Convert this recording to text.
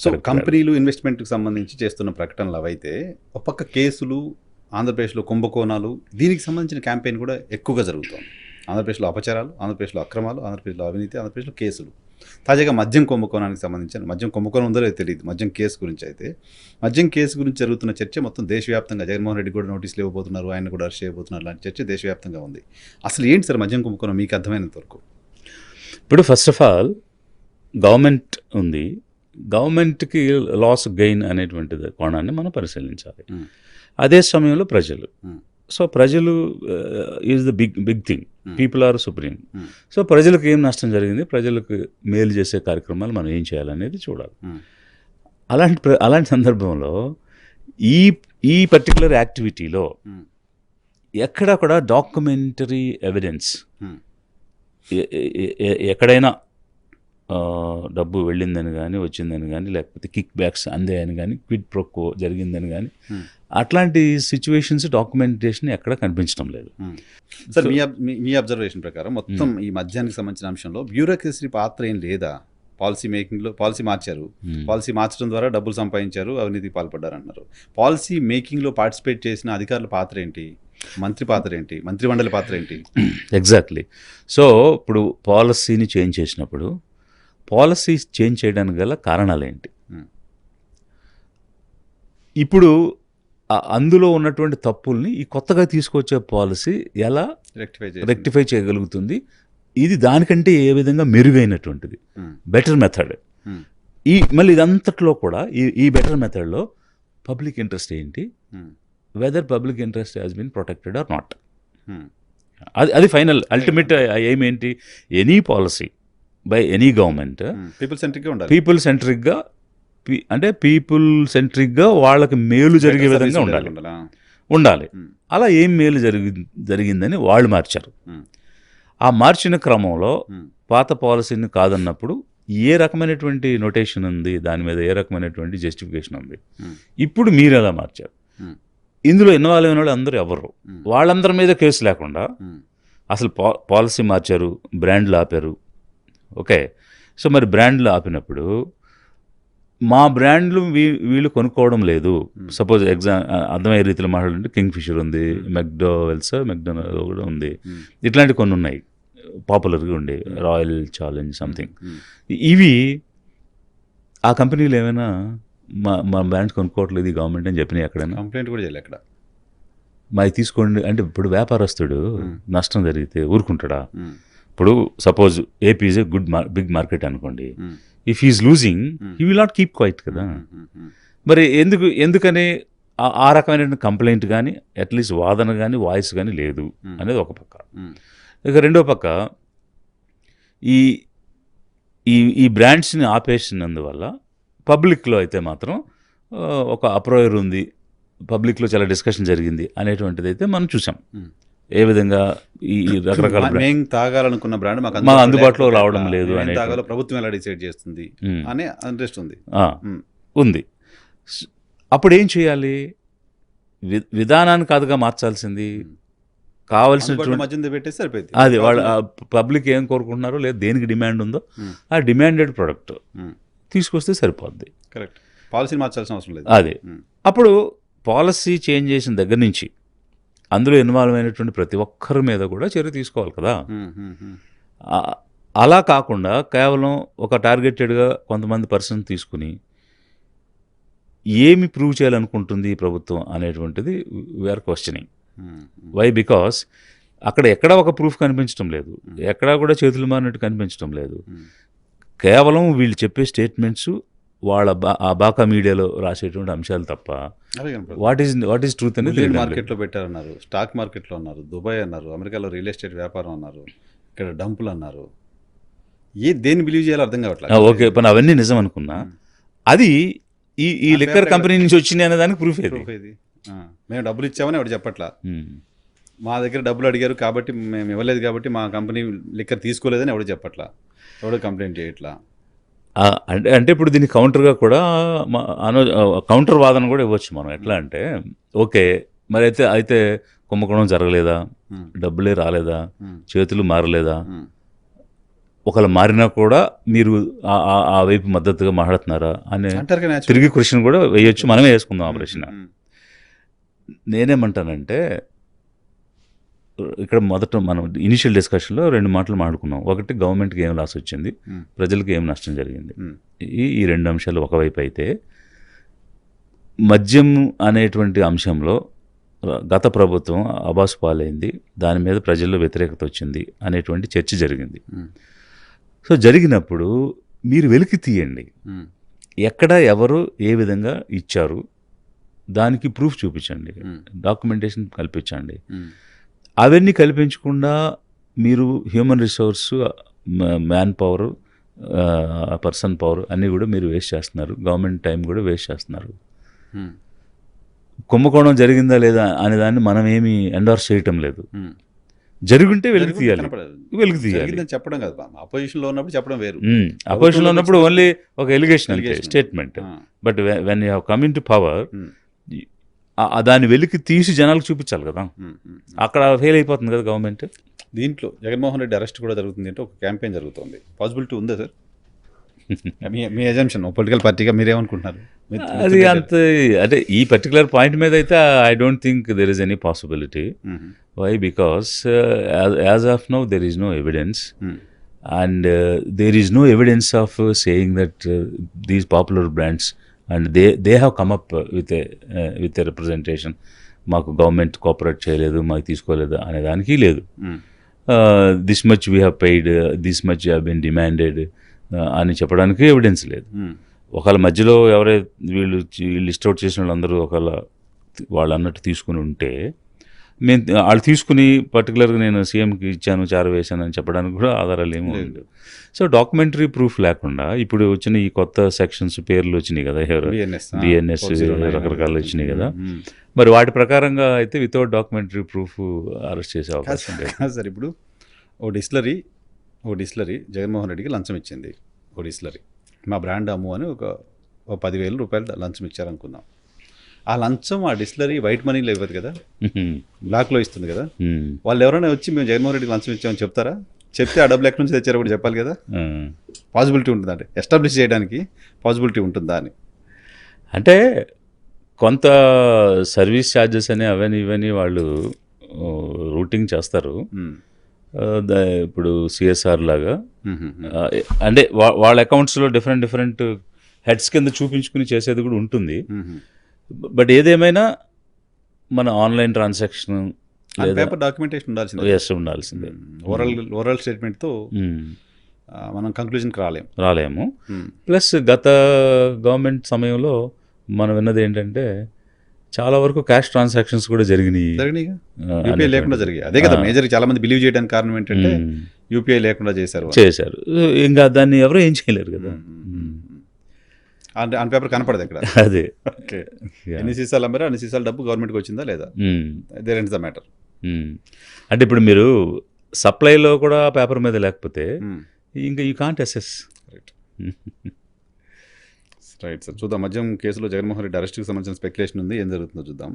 So కంపెనీలు ఇన్వెస్ట్మెంట్కి సంబంధించి చేస్తున్న ప్రకటనలు అవైతే ఒక పక్క కేసులు, ఆంధ్రప్రదేశ్లో కుంభకోణాలు, దీనికి సంబంధించిన క్యాంపెయిన్ కూడా ఎక్కువగా జరుగుతుంది. ఆంధ్రప్రదేశ్లో అపచారాలు, ఆంధ్రప్రదేశ్లో అక్రమాలు, ఆంధ్రప్రదేశ్లో అవినీతి, ఆంధ్రప్రదేశ్లో కేసులు. తాజాగా మద్యం కుంభకోణానికి సంబంధించిన మద్యం కుంభకోణం ఉందో లేదో తెలియదు, మద్యం కేసు గురించి అయితే మద్యం కేసు గురించి జరుగుతున్న చర్చ మొత్తం దేశవ్యాప్తంగా, జగన్మోహన్ రెడ్డి కూడా నోటీసులు ఇవ్వబోతున్నారు, ఆయన కూడా అరెస్ట్ చేయబోతున్నారు లాంటి చర్చ దేశవ్యాప్తంగా ఉంది. అసలు ఏంటి సార్ మద్యం కుంభకోణం మీకు అర్థమైనంత వరకు? ఇప్పుడు ఫస్ట్ ఆఫ్ ఆల్ గవర్నమెంట్ ఉంది, గవర్నమెంట్కి లాస్ గెయిన్ అనేటువంటిది కోణాన్ని మనం పరిశీలించాలి. అదే సమయంలో ప్రజలు, సో ప్రజలు is the big thing, people are supreme. So ప్రజలకు ఏం నష్టం జరిగింది, ప్రజలకు మేలు చేసే కార్యక్రమాలు మనం ఏం చేయాలనేది చూడాలి. అలాంటి సందర్భంలో ఈ పర్టికులర్ యాక్టివిటీలో ఎక్కడ కూడా డాక్యుమెంటరీ ఎవిడెన్స్, ఎక్కడైనా డబ్బు వెళ్ళిందని కానీ వచ్చిందని కానీ, లేకపోతే కిక్ బ్యాక్స్ అందాయని కానీ, క్విడ్ ప్రోకో జరిగిందని కానీ, అట్లాంటి సిచ్యువేషన్స్ డాక్యుమెంటేషన్ ఎక్కడ కనిపించడం లేదు. సార్ మీ అబ్జర్వేషన్ ప్రకారం మొత్తం ఈ మద్యానికి సంబంధించిన అంశంలో బ్యూరోక్రసీ పాత్ర ఏం లేదా? పాలసీ మేకింగ్లో పాలసీ మార్చారు, పాలసీ మార్చడం ద్వారా డబ్బులు సంపాదించారు, అవినీతికి పాల్పడ్డారు అంటున్నారు. పాలసీ మేకింగ్లో పార్టిసిపేట్ చేసిన అధికారుల పాత్ర ఏంటి, మంత్రి పాత్ర ఏంటి, మంత్రిమండలి పాత్ర ఏంటి? ఎగ్జాక్ట్లీ. సో ఇప్పుడు పాలసీని చేంజ్ చేసినప్పుడు పాలసీ చేంజ్ చేయడానికి గల కారణాలు ఏంటి? ఇప్పుడు అందులో ఉన్నటువంటి తప్పుల్ని ఈ కొత్తగా తీసుకొచ్చే పాలసీ ఎలా రెక్టిఫై చేయగలుగుతుంది? ఇది దానికంటే ఏ విధంగా మెరుగైనటువంటిది, బెటర్ మెథడ్. మళ్ళీ ఇదంతట్లో కూడా ఈ బెటర్ మెథడ్లో పబ్లిక్ ఇంట్రెస్ట్ ఏంటి, whether public interest has been protected or not, అది ఫైనల్ అల్టిమేట్ ఎయిమ్ ఏంటి? Any policy by any government people సెంట్రిక్గా, అంటే పీపుల్ సెంట్రిక్గా వాళ్ళకి మేలు జరిగే విధంగా ఉండాలి. అలా ఏం మేలు జరిగిందని వాళ్ళు మార్చారు. ఆ మార్చిన క్రమంలో పాత పాలసీని కాదన్నప్పుడు ఏ రకమైనటువంటి నోటేషన్ ఉంది, దాని మీద ఏ రకమైనటువంటి జస్టిఫికేషన్ ఉంది, ఇప్పుడు మీరు ఎలా మార్చారు? ఇందులో ఇన్వాల్వ్ అయిన వాళ్ళు అందరూ ఎవరు, వాళ్ళందరి మీద కేసు లేకుండా అసలు పాలసీ మార్చారు, బ్రాండ్లు ఆపారు. ఓకే, సో మరి బ్రాండ్లు ఆపినప్పుడు మా బ్రాండ్లు వీళ్ళు కొనుక్కోవడం లేదు. సపోజ్ అర్థమయ్యే రీతిలో మాట్లాడుతుంటే కింగ్ ఫిషర్ ఉంది, మెక్డొనాల్డ్ కూడా ఉంది, ఇట్లాంటి కొన్ని ఉన్నాయి పాపులర్గా ఉండే, రాయల్ ఛాలెంజ్ సంథింగ్. ఇవి ఆ కంపెనీలు ఏమైనా మా బ్రాండ్ కొనుక్కోవట్లేదు ఈ గవర్నమెంట్ అని చెప్పినాయి ఎక్కడైనా? కంప్లైంట్ కూడా చేయలేదు ఎక్కడ. మరి తీసుకోండి అంటే ఇప్పుడు వ్యాపారస్తుడు నష్టం జరిగితే ఊరుకుంటాడా? ఇప్పుడు suppose AP is a big market అనుకోండి, if he's losing he will not keep quiet కదా. మరి ఎందుకని ఆ రకమైన కంప్లైంట్ కానీ, అట్లీస్ట్ వాదన కానీ, వాయిస్ కానీ లేదు అనేది ఒక పక్క. ఇక రెండో పక్క ఈ బ్రాండ్స్ని ఆపేసినందువల్ల పబ్లిక్లో అయితే మాత్రం ఒక అప్రోయర్ ఉంది, పబ్లిక్లో చాలా డిస్కషన్ జరిగింది అనేటువంటిది అయితే మనం చూసాం. ఏ విధంగా ఈ రకరకాల తాగాలనుకున్న బ్రాండ్ మా అందుబాటులో రావడం లేదు అనే ప్రభుత్వం ఎలా డిసైడ్ చేస్తుంది అనే ఇంట్రెస్ట్ ఉంది. అప్పుడు ఏం చేయాలి? విధానాన్ని కాదుగా మార్చాల్సింది, కావాల్సిన అది వాళ్ళ పబ్లిక్ ఏం కోరుకుంటున్నారో లేదు, దేనికి డిమాండ్ ఉందో ఆ డిమాండెడ్ ప్రోడక్ట్ తీసుకొస్తే సరిపోద్ది. కరెక్ట్, పాలసీ మార్చాల్సిన అవసరం లేదు. అదే అప్పుడు పాలసీ చేంజ్ చేసిన దగ్గర నుంచి అందులో ఇన్వాల్వ్ అయినటువంటి ప్రతి ఒక్కరి మీద కూడా చర్య తీసుకోవాలి కదా. అలా కాకుండా కేవలం ఒక టార్గెటెడ్గా కొంతమంది పర్సన్ తీసుకుని ఏమి ప్రూవ్ చేయాలనుకుంటుంది ఈ ప్రభుత్వం అనేటువంటిది వీఆర్ క్వశ్చనింగ్. వై? బికాస్ అక్కడ ఎక్కడ ఒక ప్రూఫ్ కనిపించడం లేదు, ఎక్కడా కూడా చేతులు మారినట్టు కనిపించడం లేదు. కేవలం వీళ్ళు చెప్పే స్టేట్మెంట్స్, వాళ్ళ బాకా మీడియాలో రాసేటువంటి అంశాలు తప్ప వాట్ ఈస్ ట్రూత్ అనేది మార్కెట్లో పెట్టారన్నారు, స్టాక్ మార్కెట్లో అన్నారు, దుబాయ్ అన్నారు, అమెరికాలో రియల్ ఎస్టేట్ వ్యాపారం అన్నారు, ఇక్కడ డంపులు అన్నారు. దేన్ని బిలీవ్ చేయాలో అర్థం కావట్లేదు. ఓకే, పని అవన్నీ నిజం అనుకున్నా, అది ఈ లిక్కర్ కంపెనీ నుంచి వచ్చింది అనే దానికి ప్రూఫ్ ఏది? మేము డబ్బులు ఇచ్చామని ఎవరు చెప్పట్లా, మా దగ్గర డబ్బులు అడిగారు కాబట్టి మేము ఇవ్వలేదు కాబట్టి మా కంపెనీ లిక్కర్ తీసుకోలేదని ఎవరు చెప్పట్లా, ఎవరు కంప్లైంట్ చేయట్లా. అంటే ఇప్పుడు దీనికి కౌంటర్గా కూడా కౌంటర్ వాదన కూడా ఇవ్వచ్చు మనం. ఎట్లా అంటే ఓకే మరి అయితే కుంభకోణం జరగలేదా, డబ్బులే రాలేదా, చేతులు మారలేదా, ఒకవేళ మారినా కూడా మీరు ఆ వైపు మద్దతుగా మాట్లాడుతున్నారా అని అంటారు కదా naturally. తిరిగి క్వశ్చన్ కూడా వేయొచ్చు, మనమే వేసుకుందాం ఆ ప్రశ్న. నేనేమంటానంటే ఇక్కడ మొదట మనం ఇనిషియల్ డిస్కషన్లో 2 మాటలు మాట్లాడుకున్నాం. ఒకటి గవర్నమెంట్కి ఏం లాస్ వచ్చింది, ప్రజలకు ఏం నష్టం జరిగింది. ఈ 2 అంశాలు ఒకవైపు అయితే, మద్యం అనేటువంటి అంశంలో గత ప్రభుత్వం అబాసు పాలైంది, దాని మీద ప్రజల్లో వ్యతిరేకత వచ్చింది అనేటువంటి చర్చ జరిగింది. సో జరిగినప్పుడు మీరు వెలికి తీయండి, ఎక్కడ ఎవరు ఏ విధంగా ఇచ్చారు దానికి ప్రూఫ్ చూపించండి, డాక్యుమెంటేషన్ కల్పించండి. అవన్నీ కల్పించకుండా మీరు human resource, man power, person power అన్నీ కూడా మీరు వేస్ట్ చేస్తున్నారు, గవర్నమెంట్ టైం కూడా వేస్ట్ చేస్తున్నారు. కుంభకోణం జరిగిందా లేదా అనే దాన్ని మనం ఏమి ఎండార్స్ చేయటం లేదు. జరుగుంటే వెలుగు తీయాలి, వెలుగు తీయాలి చెప్పడం కాదు. అపోజిషన్లో ఉన్నప్పుడు చెప్పడం వేరు. అపోజిషన్లో ఉన్నప్పుడు ఓన్లీ ఒక allegation statement. But when you have come in to power, దాన్ని వెలికి తీసి జనాలకు చూపించాలి కదా. అక్కడ ఫెయిల్ అయిపోతుంది కదా గవర్నమెంట్. దీంట్లో జగన్మోహన్ రెడ్డి అరెస్ట్ కూడా జరుగుతుంది అంటే ఒక క్యాంపెయిన్ జరుగుతుంది, పాసిబిలిటీ ఉందా సార్? మీ ఎజంప్షన్ పొలిటికల్ పార్టీగా మీరేమనుకుంటున్నారు? అది అంత అంటే ఈ పర్టికులర్ పాయింట్ మీద అయితే I don't think there is any possibility. Why? Because as of now there is no evidence, and there is no evidence of saying that these popular brands and they have come up with a representation. మాకు government cooperate చేయలేదు, మాకు తీసుకోలేదు అనే దానికి లేదు. This much we have paid, this much have been demanded అని చెప్పడానికి evidence లేదు. ఒకవేళ మధ్యలో ఎవరైతే వీళ్ళు లిస్ట్ అవుట్ చేసిన వాళ్ళందరూ ఒకవేళ వాళ్ళు అన్నట్టు తీసుకుని ఉంటే, మేము వాళ్ళు తీసుకుని పర్టికులర్గా నేను సీఎంకి ఇచ్చాను, చారు వేశాను అని చెప్పడానికి కూడా ఆధారాలు ఏమీ లేదు. సో డాక్యుమెంటరీ ప్రూఫ్ లేకుండా ఇప్పుడు వచ్చిన ఈ కొత్త సెక్షన్స్ పేర్లు వచ్చినాయి కదా, బిఎన్ఎస్ రకరకాలు వచ్చినాయి కదా, మరి వాటి ప్రకారంగా అయితే వితౌట్ డాక్యుమెంటరీ ప్రూఫ్ అరెస్ట్ చేసే అవకాశం లేదు సార్. ఇప్పుడు ఓ డిస్లరీ జగన్మోహన్ రెడ్డికి లంచం ఇచ్చింది. ఓ డిస్లరీ మా బ్రాండ్ అమ్ము అని ఒక 10,000 రూపాయలు లంచం ఇచ్చారనుకుందాం. ఆ లంచం ఆ డిస్లరీ వైట్ మనీలో ఇవ్వదు కదా, బ్లాక్లో ఇస్తుంది కదా. వాళ్ళు ఎవరైనా వచ్చి మేము జగన్మోహన్ రెడ్డికి లంచం ఇచ్చామని చెప్తారా? చెప్తే ఆ డబ్బులు ఎక్కడి నుంచి తెచ్చారో కూడా చెప్పాలి కదా. పాసిబిలిటీ ఉంటుందా అంటే ఎస్టాబ్లిష్ చేయడానికి పాసిబిలిటీ ఉంటుందా అని? అంటే కొంత సర్వీస్ ఛార్జెస్ అని అవన్నీ ఇవన్నీ వాళ్ళు రూటింగ్ చేస్తారు. ఇప్పుడు సిఎస్ఆర్ లాగా అంటే వాళ్ళ అకౌంట్స్లో డిఫరెంట్ హెడ్స్ కింద చూపించుకుని చేసేది కూడా ఉంటుంది. బట్ ఏదేమైనా మన ఆన్లైన్ ట్రాన్సాక్షన్ పేపర్ డాక్యుమెంటేషన్ ఉండాల్సిందే. ఓరల్ స్టేట్మెంట్తో మనం కంక్లూజన్కి రాలేము. ప్లస్ గత గవర్నమెంట్ సమయంలో మనం విన్నది ఏంటంటే చాలా వరకు క్యాష్ ట్రాన్సాక్షన్స్ కూడా జరిగినాయి, యూపీఐ లేకుండా జరిగాయి. అదే కదా మేజర్ చాలా మంది బిలీవ్ చేయడానికి కారణం ఏంటంటే యూపీఐ లేకుండా చేశారు. ఇంకా దాన్ని ఎవరో ఏం చేయలేరు కదా, ఆన్ పేపర్ కనపడదు అక్కడ. అదే ఎన్ని సీసాలు అమ్మారో అన్ని సీసాల డబ్బు గవర్నమెంట్కి వచ్చిందా లేదా, దేర్ ఎండ్స్ ద మ్యాటర్. అంటే ఇప్పుడు మీరు సప్లైలో కూడా పేపర్ మీద లేకపోతే ఇంకా you can't assess. Right sir, చూద్దాం. మద్యం కేసులో జగన్మోహన్ రెడ్డి అరెస్ట్కి సంబంధించిన స్పెక్యులేషన్ ఉంది, ఏం జరుగుతుందో చూద్దాం.